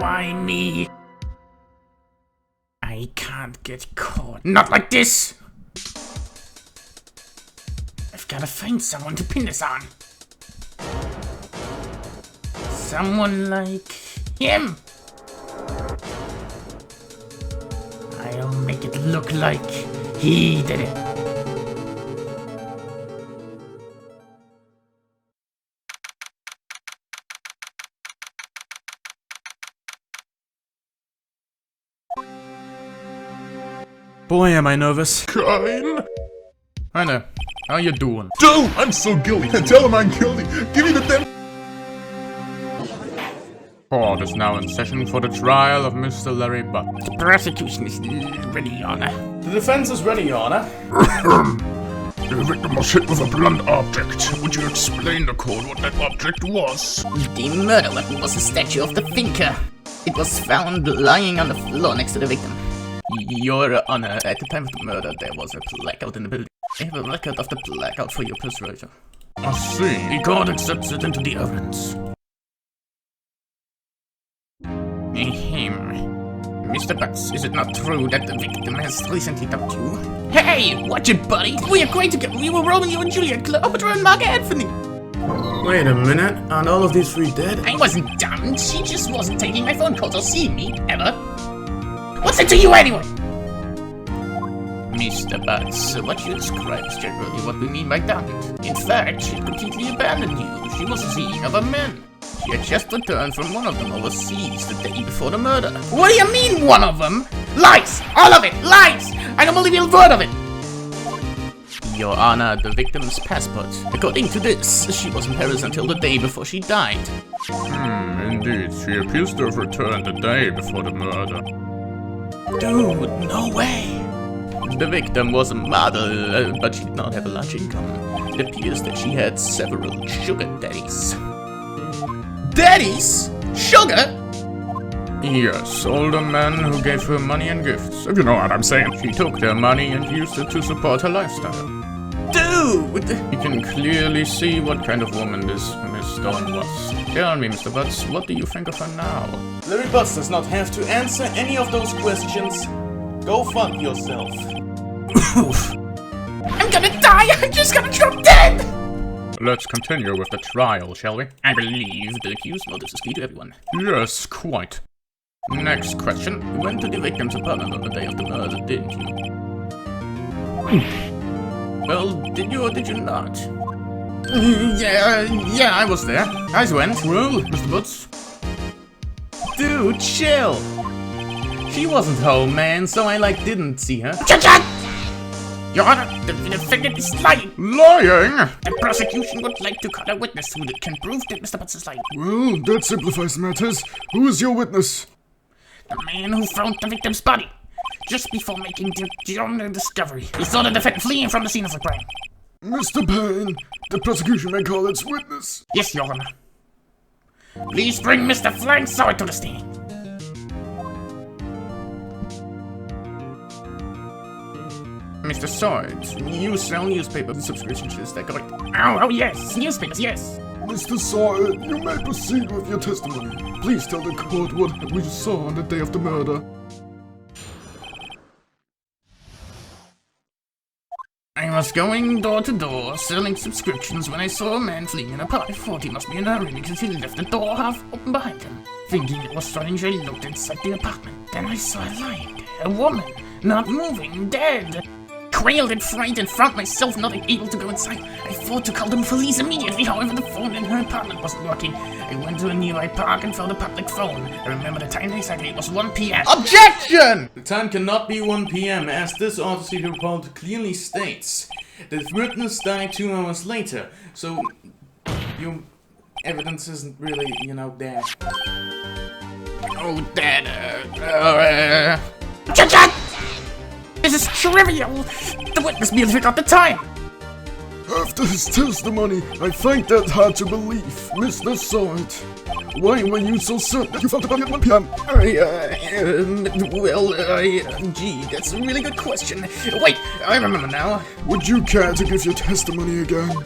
Why me? I can't get caught. Not like this! I've gotta find someone to pin this on. Someone like him. I'll make it look like he did it. Boy, am I nervous. Kine? Hi there. How you doing? Dude, I'm so guilty. Tell him I'm guilty. Give me the damn. Court is now in session for the trial of Mr. Larry Butt. The prosecution is ready, Your Honor. The defense is ready, Your Honor. The victim was hit with a blunt object. Would you explain to court what that object was? The murder weapon was a statue of the thinker. It was found lying on the floor next to the victim. Your Honor, at the time of the murder, there was a blackout in the building. I have a record of the blackout for your persuasion. I see. The court accepts it into the evidence. Mr. Butts, is it not true that the victim has recently dumped you? Hey, watch it, buddy! We are going to get. We were Romeo and Juliet, Cleopatra and Mark Anthony! Wait a minute, aren't all of these three dead? I wasn't dumped, she just wasn't taking my phone calls or seeing me, ever. What's it to you anyway? Mr. Butts, what you describe is generally what we mean by dumped. In fact, she had completely abandoned you. She was seeing other men. She had just returned from one of them overseas the day before the murder. What do you mean, one of them? Lies! All of it! Lies! I don't believe a word of it! Your Honor, the victim's passport. According to this, she was in Paris until the day before she died. Indeed. She appears to have returned the day before the murder. Dude, no way! The victim was a model, but she did not have a large income. It appears that she had several sugar daddies. Daddies? Sugar? Yes, older men who gave her money and gifts, if you know what I'm saying. She took their money and used it to support her lifestyle. Dude! You can clearly see what kind of woman this Miss Stone was. Tell me, Mr. Butts, what do you think of her now? Larry Butts does not have to answer any of those questions. Go fuck yourself. I'm gonna die! I'm just gonna drop dead! Let's continue with the trial, shall we? I believe the accused motives is key to everyone. Yes, quite. Next question. You went to the victim's apartment on the day of the murder, didn't you? Well, did you or did you not? Yeah, I was there. Eyes went. Well, Mr. Butts. Dude, chill. She wasn't home, man, so I didn't see her. Shut! Your Honor, the defendant is lying. Lying? The prosecution would like to call a witness who can prove that Mr. Butts is lying. Well, that simplifies matters. Who is your witness? The man who found the victim's body just before making the discovery. He saw the defendant fleeing from the scene of the crime. Mr. Payne, the prosecution may call its witness. Yes, Your Honor. Please bring Mr. Flying Sword to the stand. Mr. Sword, you sell newspaper subscriptions, is that correct? Oh, yes, newspapers, yes. Mr. Sawyer, you may proceed with your testimony. Please tell the court what we saw on the day of the murder. I was going door to door, selling subscriptions when I saw a man fleeing in a car. I thought he must be in a hurry because he left the door half open behind him. Thinking it was strange, I looked inside the apartment. Then I saw a light. A woman, not moving, dead. Quailed in fright and found myself not able to go inside. I thought to call the police immediately, however the phone in her apartment wasn't working. I went to a nearby park and found a public phone. I remember the time exactly, it was 1 p.m. Objection! The time cannot be 1 p.m. as this autopsy report clearly states. The witness died 2 hours later, so your evidence isn't really, there. Oh, Dad, Shut! This is trivial! The witness merely forgot the time! After his testimony, I find that hard to believe, Mr. Sword. Why were you so certain that you found the body at 1 p.m.? Gee, that's a really good question. Wait, I remember now. Would you care to give your testimony again?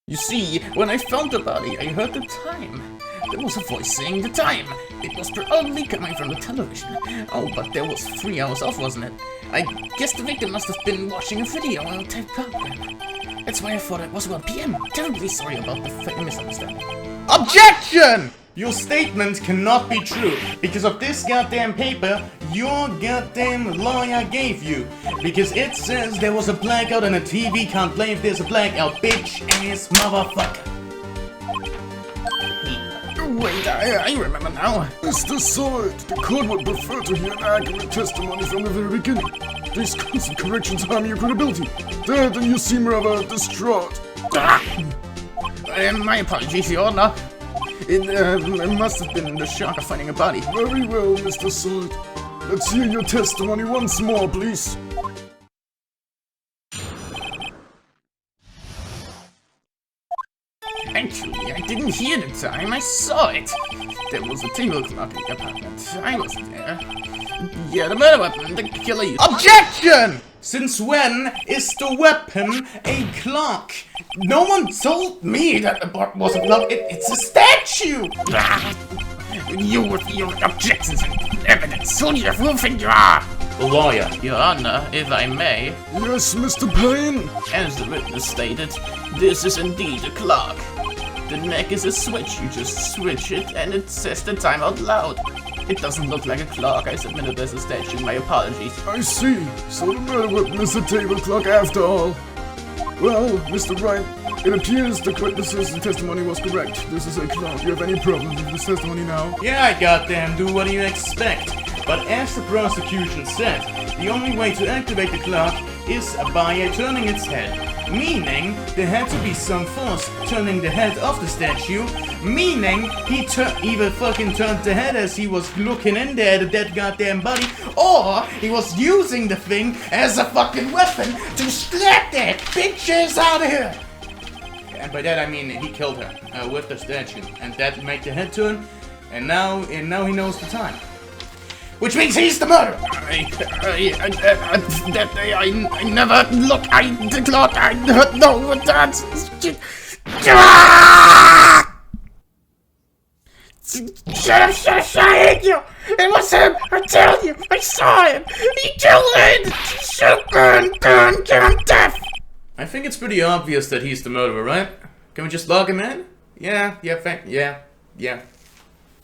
You see, when I found the body, I heard the time. There was a voice saying the time. It was probably coming from the television. Oh, but there was 3 hours off, wasn't it? I guess the victim must have been watching a video on a tape program. That's why I thought it was 1 p.m. Terribly sorry about the misunderstanding. Objection! Your statement cannot be true because of this goddamn paper your goddamn lawyer gave you. Because it says there was a blackout and a TV can't play if there's a blackout, bitch ass motherfucker. Wait, I remember now. Mr. Sword, the court would prefer to hear accurate testimony from the very beginning. These constant corrections harm your credibility. Dad, and you seem rather distraught. My apologies, Your Honor. It must have been the shock of finding a body. Very well, Mr. Sword. Let's hear your testimony once more, please. Actually, I didn't hear the time, I saw it. There was a table clock in the apartment. I wasn't there. Yeah, the murder weapon, the killer used. Objection! Since when is the weapon a clock? No one told me that the bot was a clock. It's a statue! You with your objections and evidence. Who do you think you are? A lawyer. Your Honor, if I may, Yes, Mr. Payne. as the witness stated, this is indeed a clock. The neck is a switch, you just switch it and it says the time out loud. It doesn't look like a clock, I submitted as a statue, my apologies. I see. So the murder weapon is a table clock after all. Well, Mr. Wright, it appears the witness's testimony was correct. This is a clock. You have any problem with this testimony now? Yeah, I goddamn do what do you expect. But as the prosecution said, the only way to activate the clock is by turning its head. Meaning, there had to be some force turning the head of the statue. Meaning, he either fucking turned the head as he was looking in there at the dead goddamn body, or he was using the thing as a fucking weapon to slap that bitch ass out of here. And by that I mean he killed her with the statue, and that made the head turn, and now he knows the time. Which means he's the murderer! That day I never look, the clock, I don't know what that's. Shut up, I hate you! It was him, I tell you, I saw him! He killed it! Shoot, burn, give him death! I think it's pretty obvious that he's the murderer, right? Can we just log him in? Yeah.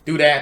Do that.